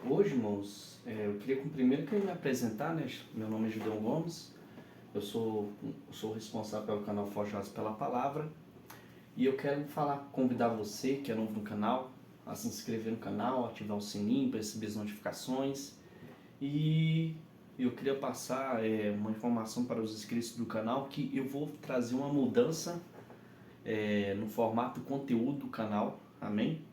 Hoje, irmãos, eu queria primeiro que eu me apresentar, né? Meu nome é Gideon Gomes, eu sou responsável pelo canal Forjados pela Palavra e eu quero convidar você que é novo no canal a se inscrever no canal, ativar o sininho para receber as notificações e eu queria passar uma informação para os inscritos do canal que eu vou trazer uma mudança no formato conteúdo do canal, amém?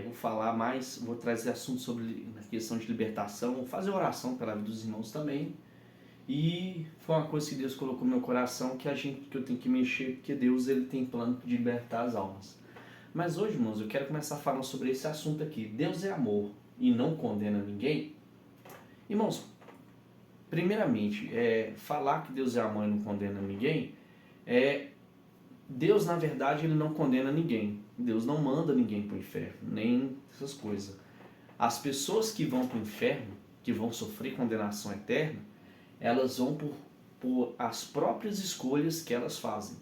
Vou falar mais, vou trazer assuntos sobre a questão de libertação, vou fazer oração pela vida dos irmãos também. E foi uma coisa que Deus colocou no meu coração que eu tenho que mexer, porque Deus ele tem plano de libertar as almas. Mas hoje, irmãos, eu quero começar falando sobre esse assunto aqui. Deus é amor e não condena ninguém. Irmãos, primeiramente, falar que Deus é amor e não condena ninguém é Deus, na verdade, ele não condena ninguém. Deus não manda ninguém para o inferno, nem essas coisas. As pessoas que vão para o inferno, que vão sofrer condenação eterna, elas vão por as próprias escolhas que elas fazem.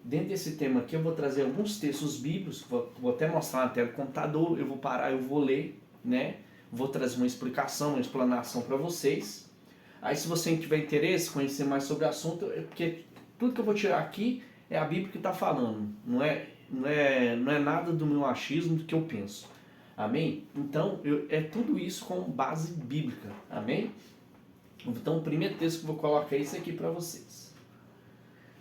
Dentro desse tema aqui eu vou trazer alguns textos bíblicos, vou até mostrar na tela do computador, eu vou parar, eu vou ler, né? Vou trazer uma explicação, uma explanação para vocês. Aí se você tiver interesse em conhecer mais sobre o assunto, porque tudo que eu vou tirar aqui é a Bíblia que está falando, não é nada do meu achismo, do que eu penso. Amém? Então, é tudo isso com base bíblica. Amém? Então, o primeiro texto que eu vou colocar é esse aqui para vocês.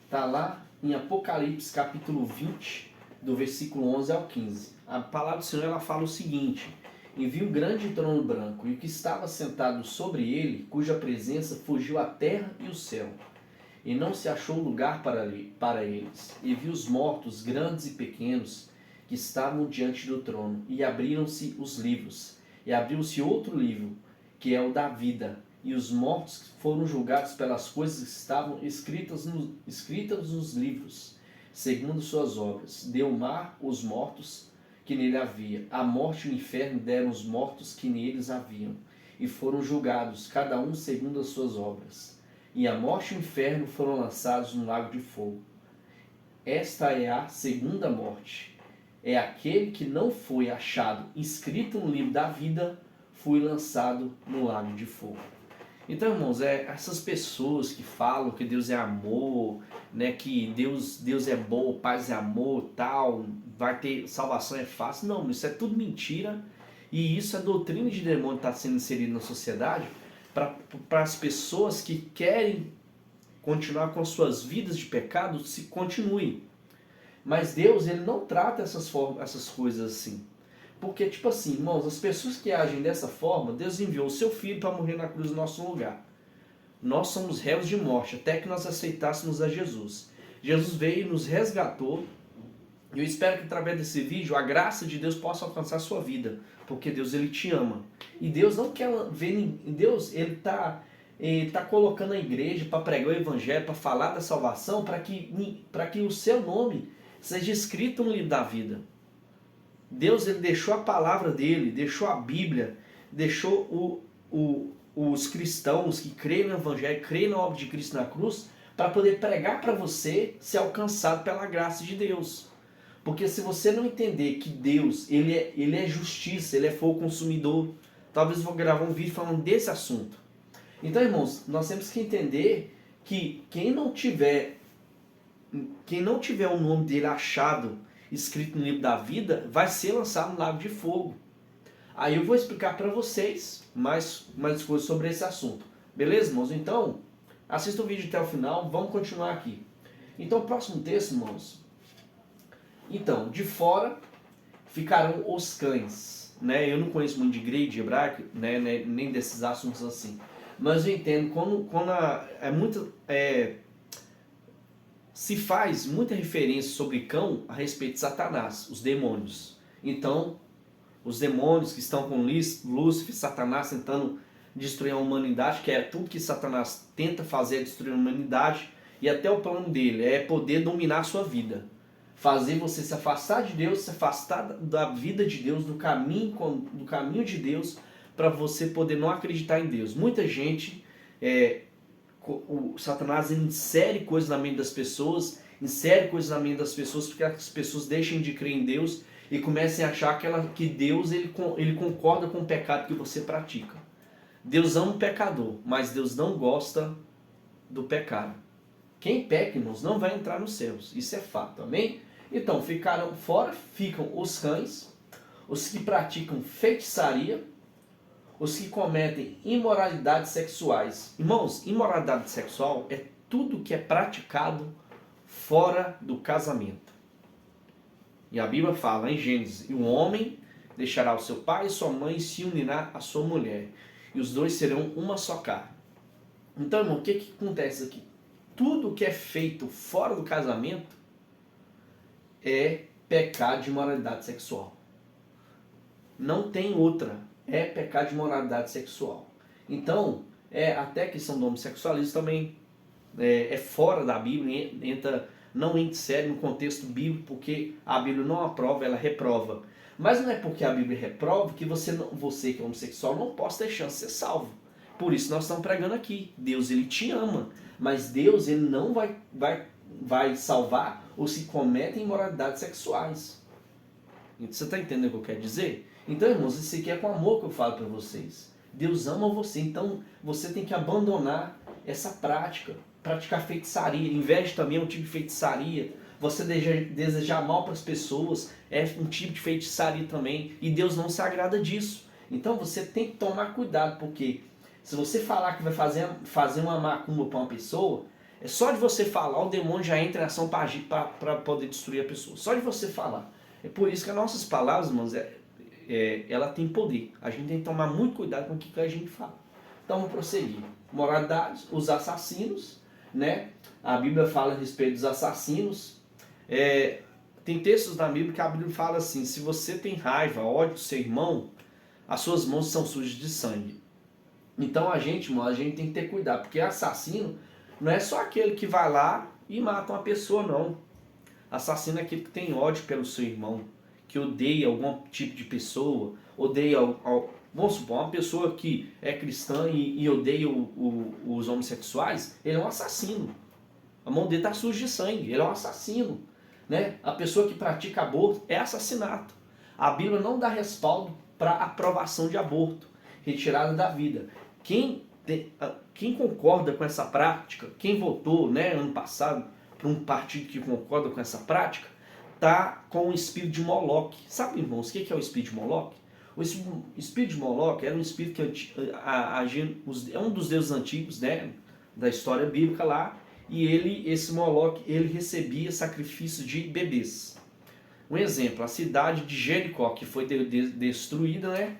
Está lá em Apocalipse, capítulo 20, do versículo 11 ao 15. A palavra do Senhor ela fala o seguinte: E vi um grande trono branco, e o que estava sentado sobre ele, cuja presença fugiu a terra e o céu. E não se achou lugar para eles. E vi os mortos, grandes e pequenos, que estavam diante do trono. E abriram-se os livros. E abriu-se outro livro, que é o da vida. E os mortos foram julgados pelas coisas que estavam escritas nos livros, segundo suas obras. Deu o mar os mortos que nele havia. A morte e o inferno deram os mortos que neles haviam. E foram julgados, cada um segundo as suas obras. E a morte e o inferno foram lançados no lago de fogo. Esta é a segunda morte. É aquele que não foi achado inscrito no livro da vida, foi lançado no lago de fogo. Então, irmãos, essas pessoas que falam que Deus é amor, né, que Deus é bom, paz é amor, tal, vai ter salvação é fácil. Não, isso é tudo mentira. E isso é doutrina de demônio que está sendo inserida na sociedade para as pessoas que querem continuar com suas vidas de pecado, se continuem. Mas Deus, ele não trata essas coisas assim. Porque, tipo assim, irmãos, as pessoas que agem dessa forma, Deus enviou o seu Filho para morrer na cruz no nosso lugar. Nós somos réus de morte, até que nós aceitássemos a Jesus. Jesus veio e nos resgatou. E eu espero que através desse vídeo a graça de Deus possa alcançar a sua vida. Porque Deus, ele te ama. E Deus não quer ver... Deus, ele tá colocando a igreja para pregar o evangelho, para falar da salvação, para que o seu nome seja escrito no livro da vida. Deus, ele deixou a palavra dele, deixou a Bíblia, deixou os cristãos que creem no Evangelho, creem na obra de Cristo na cruz, para poder pregar para você ser alcançado pela graça de Deus. Porque se você não entender que Deus, ele é justiça, ele é fogo consumidor, talvez eu vou gravar um vídeo falando desse assunto. Então, irmãos, nós temos que entender que quem não tiver o nome dele achado escrito no livro da vida, vai ser lançado no lago de fogo. Aí eu vou explicar para vocês mais coisas sobre esse assunto. Beleza, irmãos? Então, assista o vídeo até o final, vamos continuar aqui. Então, o próximo texto, irmãos. Então, de fora ficarão os cães. Né? Eu não conheço muito de grego, de hebraico, né? Nem desses assuntos assim. Mas eu entendo quando se faz muita referência sobre cão a respeito de Satanás, os demônios. Então, os demônios que estão com Lúcifer, Satanás tentando destruir a humanidade, que é tudo que Satanás tenta fazer é destruir a humanidade, e até o plano dele é poder dominar a sua vida. Fazer você se afastar de Deus, se afastar da vida de Deus, do caminho de Deus, para você poder não acreditar em Deus. Muita gente... o Satanás insere coisas na mente das pessoas, para que as pessoas deixem de crer em Deus e comecem a achar que Deus ele concorda com o pecado que você pratica. Deus ama o pecador, mas Deus não gosta do pecado. Quem peca, irmãos, não vai entrar nos céus. Isso é fato, amém? Então, ficam os cães, os que praticam feitiçaria, os que cometem imoralidades sexuais. Irmãos, imoralidade sexual é tudo que é praticado fora do casamento. E a Bíblia fala em Gênesis, e o homem deixará o seu pai e sua mãe e se unirá à sua mulher, e os dois serão uma só carne. Então, irmão, o que acontece aqui? Tudo que é feito fora do casamento é pecado de imoralidade sexual. Não tem outra. É pecado de imoralidade sexual. Então, até a questão do homossexualismo também é fora da Bíblia, não insere no contexto bíblico, porque a Bíblia não aprova, ela reprova. Mas não é porque a Bíblia reprova que você que é homossexual não possa ter chance de ser salvo. Por isso nós estamos pregando aqui. Deus, ele te ama, mas Deus, ele não vai salvar os que cometem imoralidades sexuais. Você está entendendo o que eu quero dizer? Então, irmãos, isso aqui é com amor que eu falo para vocês. Deus ama você, então você tem que abandonar essa prática. Praticar feitiçaria, inveja também é um tipo de feitiçaria. Você desejar mal para as pessoas é um tipo de feitiçaria também. E Deus não se agrada disso. Então você tem que tomar cuidado, porque se você falar que vai fazer uma macumba para uma pessoa, é só de você falar, o demônio já entra em ação para agir, para poder destruir a pessoa. Só de você falar. É por isso que as nossas palavras, irmãos, ela tem poder. A gente tem que tomar muito cuidado com o que a gente fala. Então vamos prosseguir. Moralidades, os assassinos, né? A Bíblia fala a respeito dos assassinos. Tem textos da Bíblia que a Bíblia fala assim: se você tem raiva, ódio do seu irmão, as suas mãos são sujas de sangue. Então a gente tem que ter cuidado, porque assassino não é só aquele que vai lá e mata uma pessoa, não. Assassino é aquele que tem ódio pelo seu irmão, que odeia algum tipo de pessoa, vamos supor, uma pessoa que é cristã e odeia os homossexuais, ele é um assassino. A mão dele está suja de sangue, ele é um assassino. Né? A pessoa que pratica aborto é assassinato. A Bíblia não dá respaldo para aprovação de aborto, retirada da vida. Quem concorda com essa prática, quem votou, né, ano passado para um partido que concorda com essa prática, está com o espírito de Moloque. Sabe, irmãos, o que é o espírito de Moloque? O espírito de Moloque era um espírito que é um dos deuses antigos, né, da história bíblica lá, e esse Moloque, ele recebia sacrifício de bebês. Um exemplo, a cidade de Jericó, que foi destruída, né,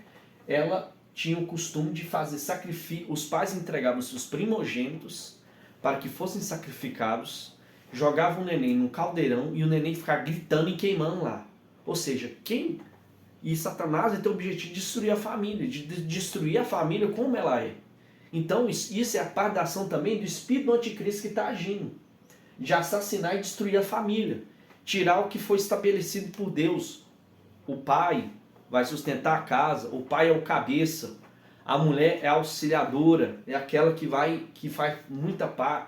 ela tinha o costume de fazer sacrifício, os pais entregavam seus primogênitos para que fossem sacrificados, jogavam o neném no caldeirão e o neném ficava gritando e queimando lá. Ou seja, e Satanás tem o objetivo de destruir a família, de destruir a família como ela é. Então isso é a parte da ação também do espírito do anticristo que está agindo, de assassinar e destruir a família, tirar o que foi estabelecido por Deus. O pai vai sustentar a casa, o pai é o cabeça, a mulher é a auxiliadora, é aquela que faz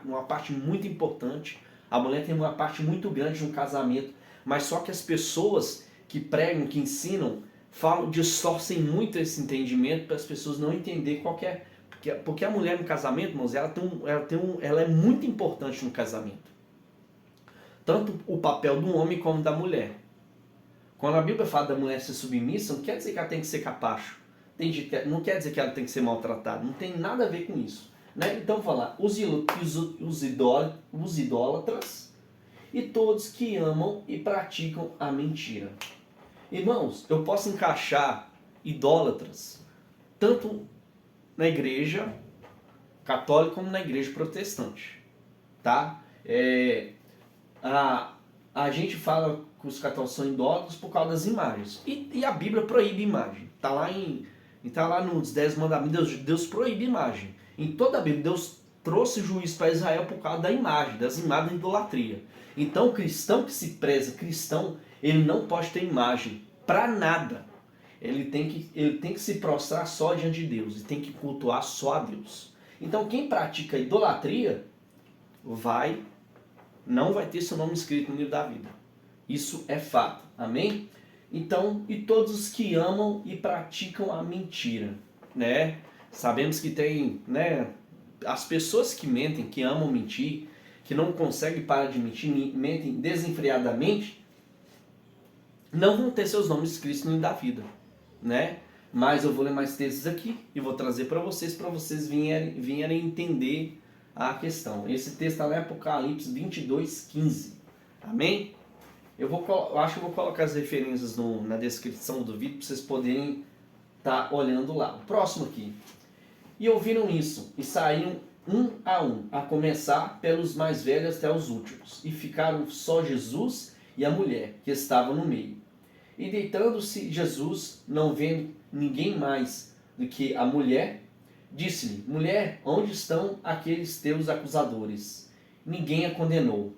uma parte muito importante. A mulher tem uma parte muito grande no casamento, mas só que as pessoas que pregam, que ensinam, distorcem muito esse entendimento para as pessoas não entenderem qual que é. Porque a mulher no casamento, irmãos, ela é muito importante no casamento. Tanto o papel do homem como da mulher. Quando a Bíblia fala da mulher ser submissa, não quer dizer que ela tem que ser capacho. Não quer dizer que ela tem que ser maltratada. Não tem nada a ver com isso. Né? Então, falar os idólatras e todos que amam e praticam a mentira. Irmãos, eu posso encaixar idólatras tanto na igreja católica como na igreja protestante. Tá? A gente fala que os católicos são idólatras por causa das imagens. E a Bíblia proíbe imagem. Está lá nos 10 mandamentos, Deus proíbe imagem. Em toda a Bíblia, Deus trouxe juízo para Israel por causa da imagem, das imagens da idolatria. Então, o cristão que se preza cristão, ele não pode ter imagem para nada. Ele tem que se prostrar só diante de Deus, ele tem que cultuar só a Deus. Então, quem pratica idolatria não vai ter seu nome escrito no livro da vida. Isso é fato. Amém? Então, e todos os que amam e praticam a mentira, né? Sabemos que tem, né, as pessoas que mentem, que amam mentir, que não conseguem parar de mentir, mentem desenfreadamente, não vão ter seus nomes escritos no livro da vida, né? Mas eu vou ler mais textos aqui e vou trazer para vocês virem entender a questão. Esse texto está lá em Apocalipse 22:15. Amém? Eu acho que eu vou colocar as referências na descrição do vídeo para vocês poderem estar olhando lá. O próximo aqui. E ouviram isso, e saíram um, a começar pelos mais velhos até os últimos. E ficaram só Jesus e a mulher, que estavam no meio. E deitando-se Jesus, não vendo ninguém mais do que a mulher, disse-lhe: Mulher, onde estão aqueles teus acusadores? Ninguém a condenou.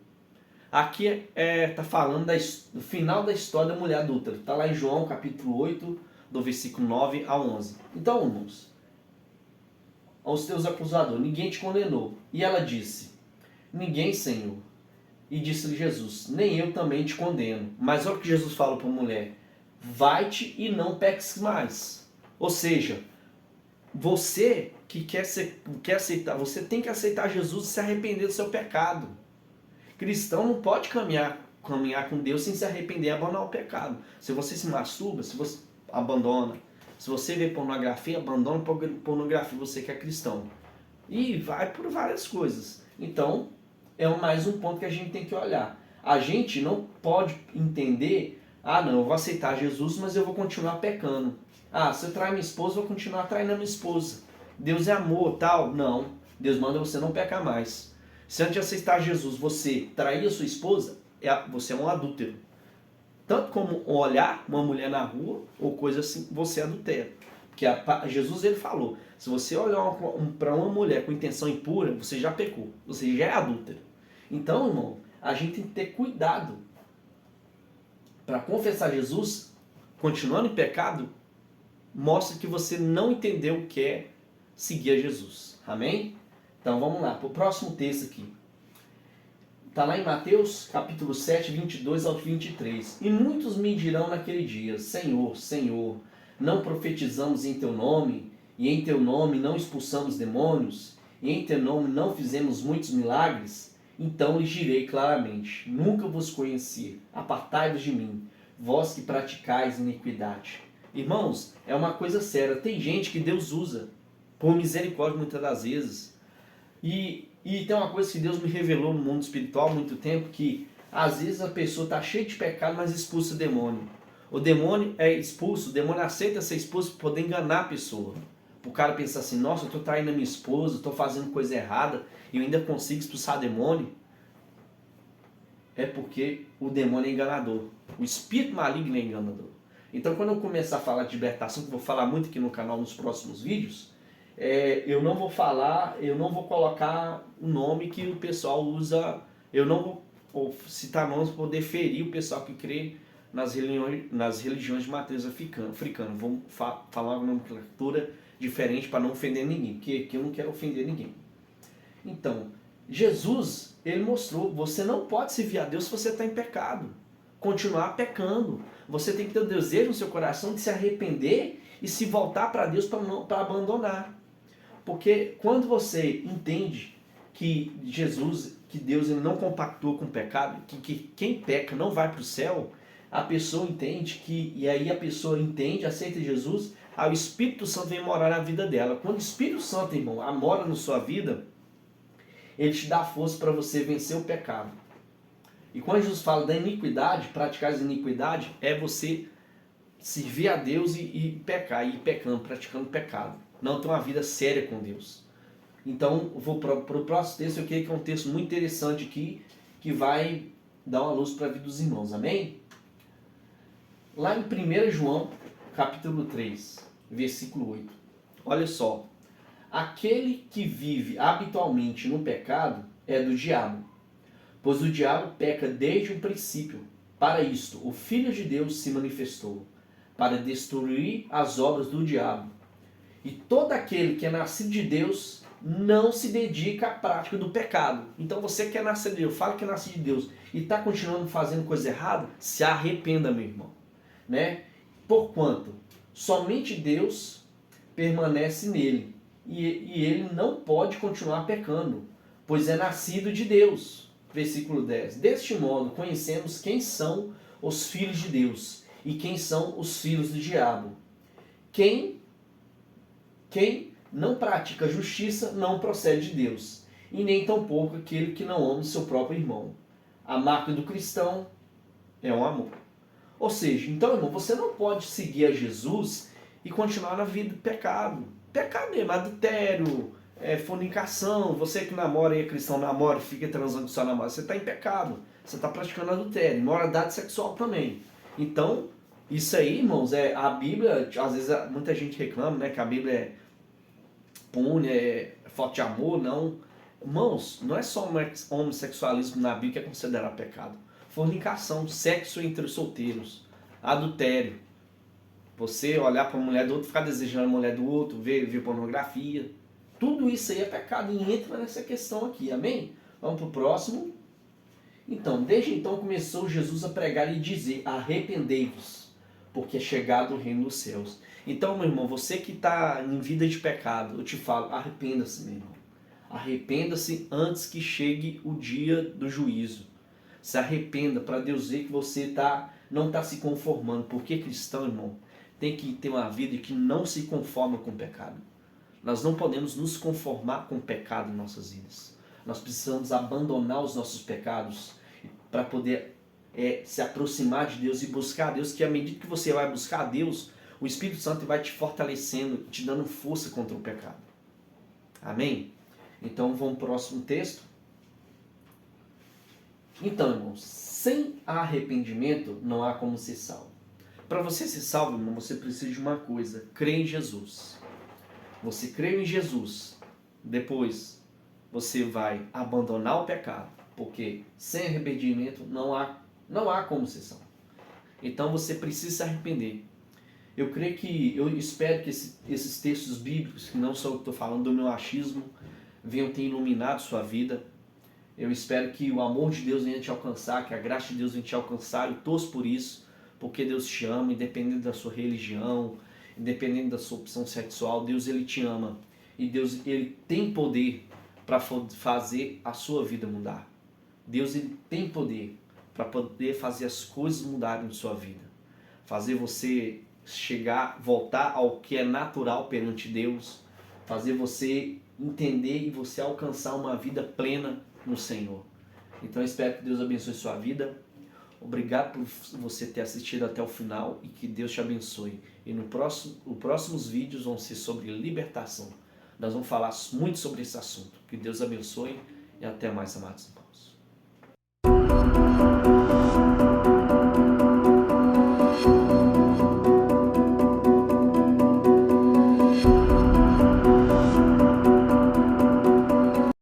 Aqui está falando do final da história da mulher adúltera. Está lá em João capítulo 8, do versículo 9 a 11. Então, irmãos, aos teus acusadores, ninguém te condenou. E ela disse: Ninguém, Senhor. E disse-lhe Jesus: Nem eu também te condeno. Mas olha o que Jesus fala para a mulher: Vai-te e não peques mais. Ou seja, você que quer aceitar, você tem que aceitar Jesus e se arrepender do seu pecado. Cristão não pode caminhar com Deus sem se arrepender e abandonar o pecado. Se você se masturba, se você abandona. Se você vê pornografia, abandona pornografia, você que é cristão. E vai por várias coisas. Então, é mais um ponto que a gente tem que olhar. A gente não pode entender: não, eu vou aceitar Jesus, mas eu vou continuar pecando. Se eu trair minha esposa, eu vou continuar traindo a minha esposa. Deus é amor, tal. Não. Deus manda você não pecar mais. Se antes de aceitar Jesus, você trair a sua esposa, você é um adúltero. Tanto como olhar uma mulher na rua, ou coisa assim, você adultera. Porque Jesus ele falou: se você olhar para uma mulher com intenção impura, você já pecou. Você já é adúltero. Então, irmão, a gente tem que ter cuidado para confessar Jesus, continuando em pecado, mostra que você não entendeu o que é seguir a Jesus. Amém? Então vamos lá, para o próximo texto aqui. Está lá em Mateus capítulo 7, 22 ao 23. E muitos me dirão naquele dia: Senhor, Senhor, não profetizamos em teu nome, e em teu nome não expulsamos demônios, e em teu nome não fizemos muitos milagres? Então lhes direi claramente: Nunca vos conheci, apartai-vos de mim, vós que praticais iniquidade. Irmãos, é uma coisa séria. Tem gente que Deus usa por misericórdia muitas das vezes. E tem uma coisa que Deus me revelou no mundo espiritual há muito tempo, que às vezes a pessoa está cheia de pecado, mas expulsa o demônio. O demônio é expulso, o demônio aceita ser expulso para poder enganar a pessoa. O cara pensa assim: nossa, eu estou traindo a minha esposa, estou fazendo coisa errada e eu ainda consigo expulsar demônio. É porque o demônio é enganador. O espírito maligno é enganador. Então, quando eu começar a falar de libertação, que eu vou falar muito aqui no canal nos próximos vídeos, eu não vou colocar o nome que o pessoal usa, eu não vou citar nomes para poder ferir o pessoal que crê nas religiões de matriz africana. Vamos falar uma nomenclatura diferente para não ofender ninguém, porque eu não quero ofender ninguém. Então, Jesus, ele mostrou: você não pode servir a Deus se você está em pecado, continuar pecando. Você tem que ter o desejo no seu coração de se arrepender e se voltar para Deus para abandonar. Porque quando você entende que Jesus, que Deus ele não compactua com o pecado, que quem peca não vai para o céu, a pessoa entende e aí a pessoa entende, aceita Jesus, o Espírito Santo vem morar na vida dela. Quando o Espírito Santo, irmão, mora na sua vida, ele te dá força para você vencer o pecado. E quando Jesus fala da iniquidade, praticar a iniquidade, é você servir a Deus e pecar, e ir pecando, praticando pecado. Não ter uma vida séria com Deus. Então, eu vou para o próximo texto, eu creio que é um texto muito interessante aqui, que vai dar uma luz para a vida dos irmãos, amém? Lá em 1 João, capítulo 3, versículo 8. Olha só: aquele que vive habitualmente no pecado é do diabo, pois o diabo peca desde o princípio. Para isto, o Filho de Deus se manifestou, para destruir as obras do diabo. E todo aquele que é nascido de Deus não se dedica à prática do pecado. Então você que é nascido de Deus, fala que é nascido de Deus e está continuando fazendo coisa errada, se arrependa, meu irmão. né? Porquanto somente Deus permanece nele, e ele não pode continuar pecando, pois é nascido de Deus. Versículo 10. Deste modo conhecemos quem são os filhos de Deus e quem são os filhos do diabo. Quem não pratica justiça não procede de Deus, e nem tampouco aquele que não ama o seu próprio irmão. A marca do cristão é o amor. Ou seja, então, irmão, você não pode seguir a Jesus e continuar na vida do pecado. Pecado mesmo, adultério, fornicação. Você que namora e é cristão, namora e fica transando com sua namorada, você está em pecado. Você está praticando adultério, imoralidade sexual também. Então, isso aí, irmãos, a Bíblia, às vezes muita gente reclama, né, que a Bíblia pune, falta de amor, não. Irmãos, não é só homossexualismo na Bíblia que é considerado pecado. Fornicação, sexo entre os solteiros, adultério. Você olhar para a mulher do outro, ficar desejando a mulher do outro, ver pornografia. Tudo isso aí é pecado e entra nessa questão aqui, amém? Vamos para o próximo. Então, desde então começou Jesus a pregar e dizer: arrependei-vos, porque é chegado o reino dos céus. Então, meu irmão, você que está em vida de pecado, eu te falo, arrependa-se, meu irmão. Arrependa-se antes que chegue o dia do juízo. Se arrependa para Deus ver que você não está se conformando. Porque cristão, irmão, tem que ter uma vida que não se conforma com o pecado. Nós não podemos nos conformar com o pecado em nossas vidas. Nós precisamos abandonar os nossos pecados para poder se aproximar de Deus e buscar a Deus, que à medida que você vai buscar a Deus, o Espírito Santo vai te fortalecendo, te dando força contra o pecado. Amém? Então vamos para o próximo texto. Então, irmãos, sem arrependimento não há como ser salvo. Para você ser salvo, irmão, você precisa de uma coisa: crer em Jesus. Você crê em Jesus, depois você vai abandonar o pecado, porque sem arrependimento não há como ser salvo. Então você precisa se arrepender. Eu espero que esses textos bíblicos, que não são o que estou falando do meu achismo, venham ter iluminado sua vida. Eu espero que o amor de Deus venha te alcançar, que a graça de Deus venha te alcançar. Eu torço por isso, porque Deus te ama, independente da sua religião, independente da sua opção sexual. Deus, Ele te ama. E Deus, Ele tem poder para fazer a sua vida mudar. Deus, Ele tem poder para poder fazer as coisas mudarem em sua vida. Fazer você voltar ao que é natural perante Deus. Fazer você entender e você alcançar uma vida plena no Senhor. Então eu espero que Deus abençoe sua vida. Obrigado por você ter assistido até o final e que Deus te abençoe. E os próximos vídeos vão ser sobre libertação. Nós vamos falar muito sobre esse assunto. Que Deus abençoe e até mais, amados.